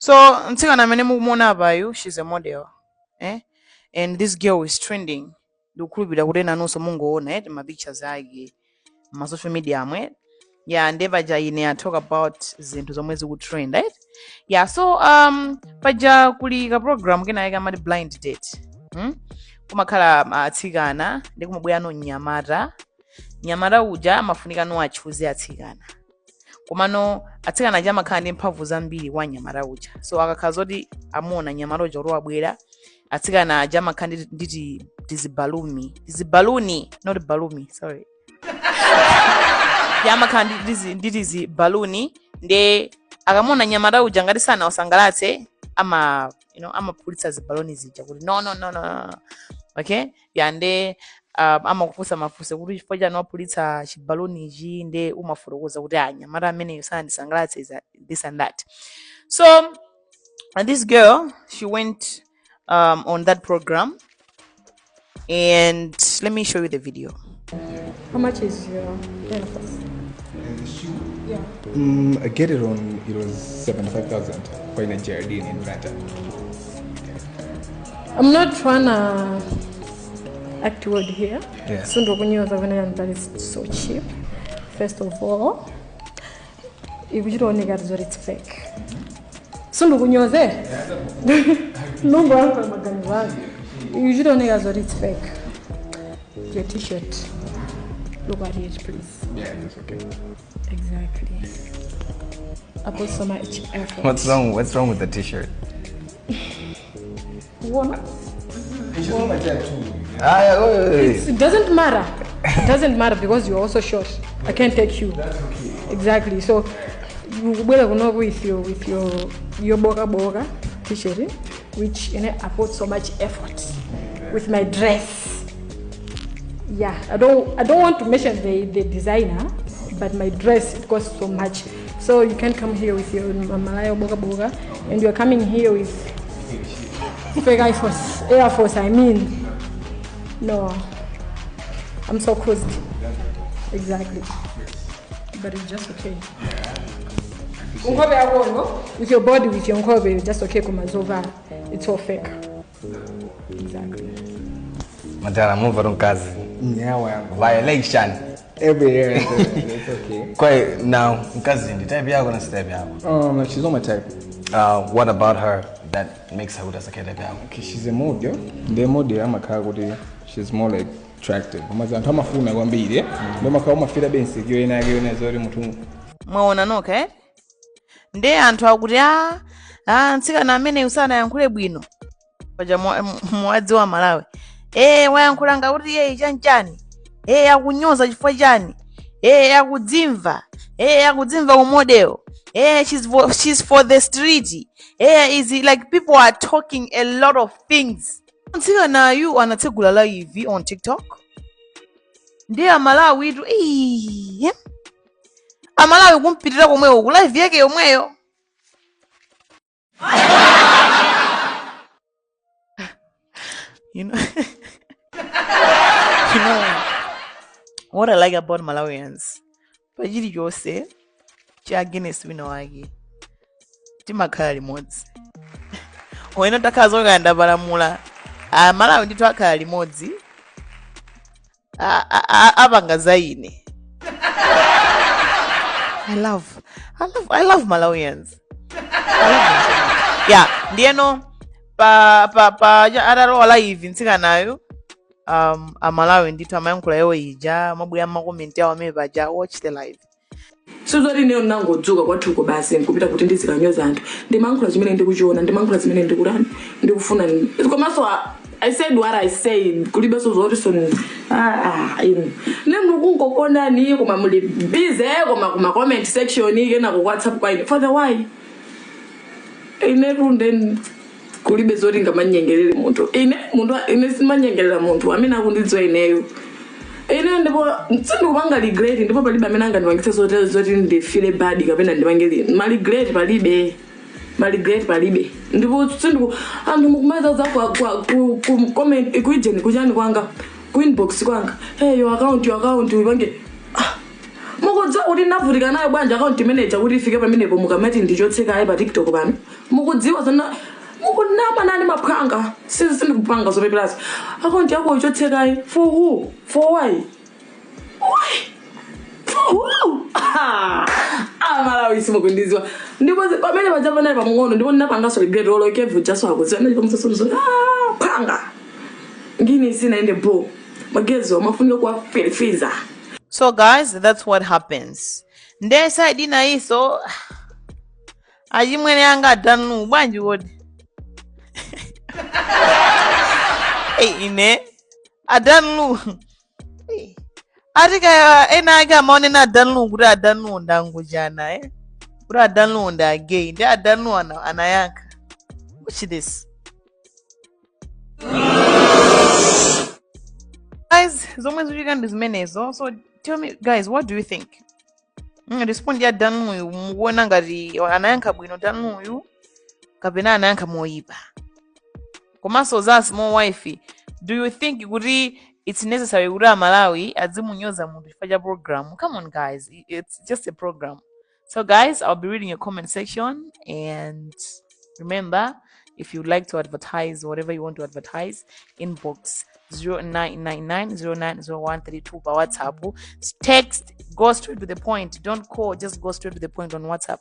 So ntikana amene mukumona apayu, she's a model, and this girl is trending. Lukulubira kuti nanonso mungoona ma pictures ake ma social media amwe. Yeah, ndeva jaine I talk about zinthu zomwe zikutrend, right? Yeah, so paja kuli ka program kena yake amati blind date. Kumakhala atsikana ndi kumabwera no nyamata. Nyamata uja amafunika no achuze atsikana. Komano atsikana aja amakhala ndi mphamvu zambiri wa nyamata uja. So akakhala zoti amona nyamata uja kuti wabwera atsikana aja amakhala nditi baluni, not balumi, sorry. Yama kandi ndizi baluni nde akamona nyamata uja ngati sana osangalatse amapulitsa zibaloni zija kuti no. Okay? Yande amakufusa mafusa kuti chifukwa chani wapulitsa chibaloni ichi nde umafotokoza kuti nyamata amene sana ndisangalatse is this and that. So this girl, she went on that program, and let me show you the video. How much is your canvas? The shoe? Yeah. I get it on, it was 75,000 for in a Jardine in Atlanta. I'm not trying to act word here. Yeah. So that is so cheap. First of all, if you don't get it, it's fake. So no, you don't get it's fake. Your t-shirt. Look at it, please. Yeah, that's okay. Exactly. I put so much effort. What's wrong with the t-shirt? What? It's my tattoo. It doesn't matter. It doesn't matter because you're also short. I can't take you. That's okay. Exactly. So you will know with your boga t-shirt, which I put so much effort with my dress. Yeah, I don't want to mention the designer, but my dress, it costs so much. So you can come here with your Malaya boga, and you're coming here with fake Air Force. I mean, no, I'm so cozy. Exactly, but it's just okay. With your body, with your nkobe, just okay. Kumazova, it's all fake. Exactly. Madara, move on, kazi. Yeah, Violation. every year. It's okay. Quite now, kazi, the type yako na step yako. She's not my type. What about her that makes her udasa type yako? Okay, she's a model. The model I'm a cargo. She's more like attractive. Kama funa gwambire. Ndio makao mafira bensi kiyo ina zori mutu. Mwaona noka nde anthu akuti ntsika amene usana yankhule bwino paja mwadzi wa Malawi wayankhula ngauti chanchani akunyoza chifukwa chani akudzimva umodel she's for the street is like people are talking a lot of things. Ntsika nayu anatsegula live on TikTok ndiye Malawi itu Amalawi kumpitira komweyo ku live yake yomweyo. You know what I like about Malawians, pajili yose cha Guinness wino wake timakhala limodzi oyena takazo kanda balamula Malawi ndithu akhala limodzi apanga zaine. I love Malawians. I love them so much. Yeah, ndieno atalowa live ntsika nayo Malawi ndithu amayankhula yewo ija mabwera makomenti awo amene paja watch the live. Sizoti neyo nangodzuka kwathuko basi nkupita kuti ndizikanyoza anthu ndimankhula zimene ndikuchiona ndimankhula zimene ndikulani ndikufuna komanso I said what I said kulibe sozoti nemukungokona ni koma muli busy koma comment section ikena ku WhatsApp kwa for the why runde kulibe zoti ngamanyengelele muntu ine simanyengelela muntu amene akundidziwa ineyo ndipo sindikupanga regret ndipo palibe amene angandiwangitse zoti ndifile bad kapena ndimangeli ma regret palibe ndipo sindiku anthu mukumaliza za ku comment kuijeni kuchani kwanga ku inbox kwanga hey your account ipange muko Mukudziwa kuti navutika nayo bwanja account manager kuti ifike pamenepo mukamati ndichotseka ayi pa TikTok pano. Mukudziwa zona mukunama nani maphanga. Sindikupanga zopeperazo. Account yako ichotseka ayi for who? For why? Why? Malawi simukundizwa ndipo pamene pajapa naye pamng'ono ndipo ndinapangaso regret olo kevu jaso akudziwa ndipo msasonizo phanga ngini sinaende bo magezo amafunika kwa ferifiza. So guys, that's what happens. Ndesa idina iso ajimwene anga adanu bwanji wodi. Ine adanu atika ena aga maone na adanu kuti adanu ndangu jana kuti adanu nda gay ndi adanu anayanka. Watch this. Guys, zomwe zikuchitika ndi zimenezo. So tell me guys, what do you think? Respond ya danu uyu mukuona ngati anayanka bwino danu uyu kapena anayanka moyipa. Komanso za small wife, do you think kuti it's necessary kuti Malawi azimunyoza munthu chifukwa cha program? Come on guys, it's just a program. So guys, I'll be reading your comment section, and remember, if you'd like to advertise whatever you want to advertise, inbox 0999090132 by WhatsApp. Text, go straight to the point. Don't call, just go straight to the point on WhatsApp.